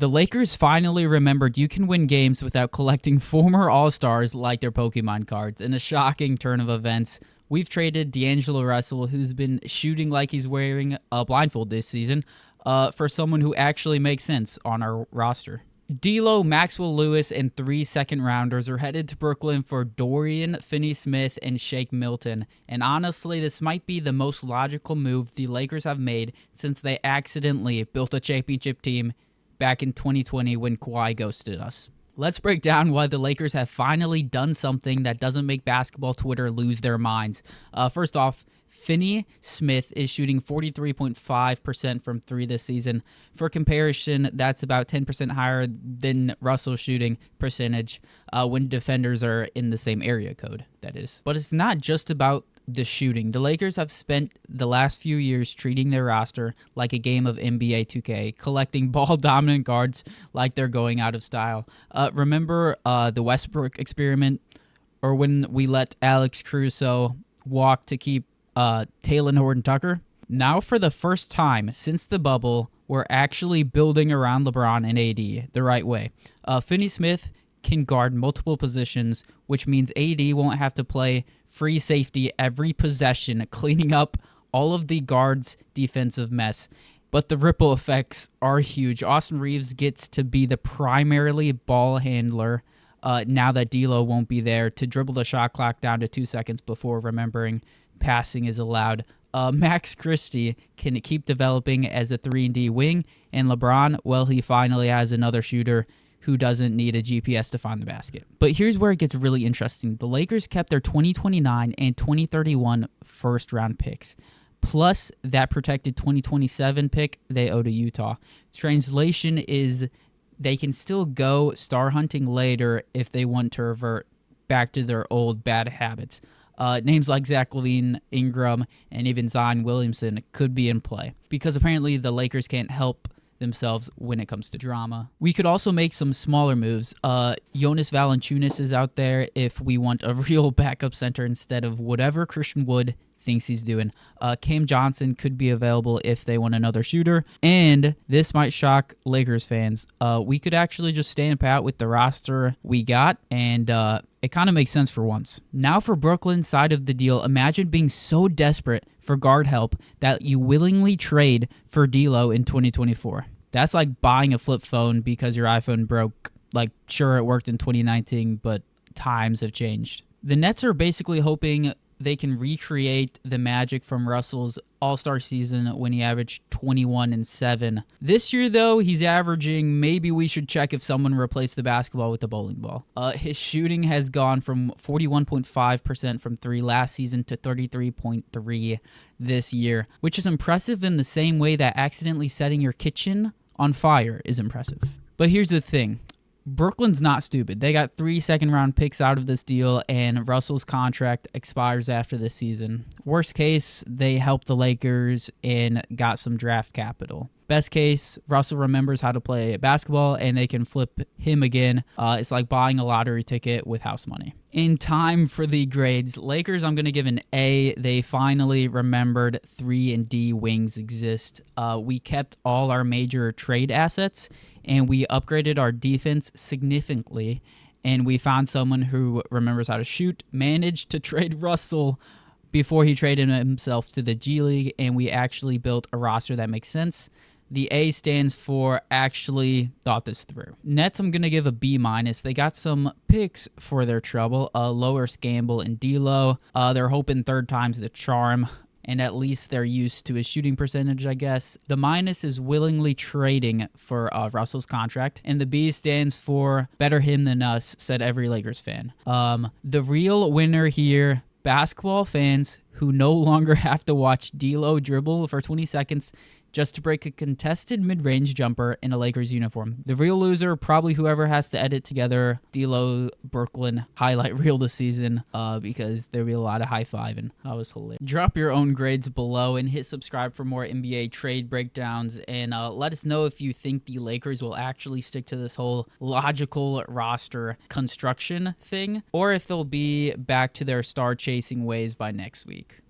The Lakers finally remembered you can win games without collecting former All-Stars like their Pokemon cards. In a shocking turn of events, we've traded D'Angelo Russell, who's been shooting like he's wearing a blindfold this season, for someone who actually makes sense on our roster. D'Lo, Maxwell Lewis, and 3 second-rounders are headed to Brooklyn for Dorian Finney-Smith and Shake Milton. And honestly, this might be the most logical move the Lakers have made since they accidentally built a championship team back in 2020 when Kawhi ghosted us. Let's break down why the Lakers have finally done something that doesn't make basketball Twitter lose their minds. First off, Finney-Smith is shooting 43.5% from 3 this season. For comparison, that's about 10% higher than Russell's shooting percentage when defenders are in the same area code, that is. But it's not just about the shooting. The Lakers have spent the last few years treating their roster like a game of NBA 2K, collecting ball-dominant guards like they're going out of style. Remember the Westbrook experiment, or when we let Alex Caruso walk to keep Talen Horton-Tucker? Now, for the first time since the bubble, we're actually building around LeBron and AD the right way. Finney-Smith can guard multiple positions, which means AD won't have to play free safety every possession, cleaning up all of the guards' defensive mess. But the ripple effects are huge. Austin Reeves gets to be the primarily ball handler now that D'Lo won't be there to dribble the shot clock down to 2 seconds before remembering passing is allowed. Max Christie can keep developing as a 3-and-D wing, and LeBron, well, he finally has another shooter who doesn't need a GPS to find the basket. But here's where it gets really interesting. The Lakers kept their 2029 and 2031 first-round picks, plus that protected 2027 pick they owe to Utah. Translation is they can still go star hunting later if they want to revert back to their old bad habits. Names like Zach LaVine, Ingram, and even Zion Williamson could be in play, because apparently the Lakers can't help themselves when it comes to drama. We could also make some smaller moves. Jonas Valanciunas is out there if we want a real backup center instead of whatever Christian Wood thinks he's doing. Cam Johnson could be available if they want another shooter. And this might shock Lakers fans. We could actually just stand pat with the roster we got, and it kind of makes sense for once. Now for Brooklyn's side of the deal, imagine being so desperate for guard help that you willingly trade for D'Lo in 2024. That's like buying a flip phone because your iPhone broke. Like, sure, it worked in 2019, but times have changed. The Nets are basically hoping they can recreate the magic from Russell's All-Star season when he averaged 21 and 7. This year, though, he's averaging, maybe we should check if someone replaced the basketball with the bowling ball. His shooting has gone from 41.5% from 3 last season to 33.3 this year, which is impressive in the same way that accidentally setting your kitchen on fire is impressive. But here's the thing. Brooklyn's not stupid. They got 3 second-round picks out of this deal, and Russell's contract expires after this season. Worst case, they helped the Lakers and got some draft capital. Best case, Russell remembers how to play basketball, and they can flip him again. It's like buying a lottery ticket with house money. In time for the grades, Lakers, I'm going to give an A. They finally remembered 3-and-D wings exist. We kept all our major trade assets, and we upgraded our defense significantly, and we found someone who remembers how to shoot, managed to trade Russell before he traded himself to the G League, and we actually built a roster that makes sense. The A stands for actually thought this through. Nets, I'm going to give a B-. They got some picks for their trouble. Lower Gamble and D'Lo. They're hoping third time's the charm, and at least they're used to his shooting percentage, I guess. The minus is willingly trading for Russell's contract. And the B stands for better him than us, said every Lakers fan. The real winner here, basketball fans who no longer have to watch D'Lo dribble for 20 seconds just to break a contested mid-range jumper in a Lakers uniform. The real loser, probably whoever has to edit together D'Lo Brooklyn highlight reel this season, because there'll be a lot of high-fiving. That was hilarious. Drop your own grades below and hit subscribe for more NBA trade breakdowns, and let us know if you think the Lakers will actually stick to this whole logical roster construction thing, or if they'll be back to their star-chasing ways by next week.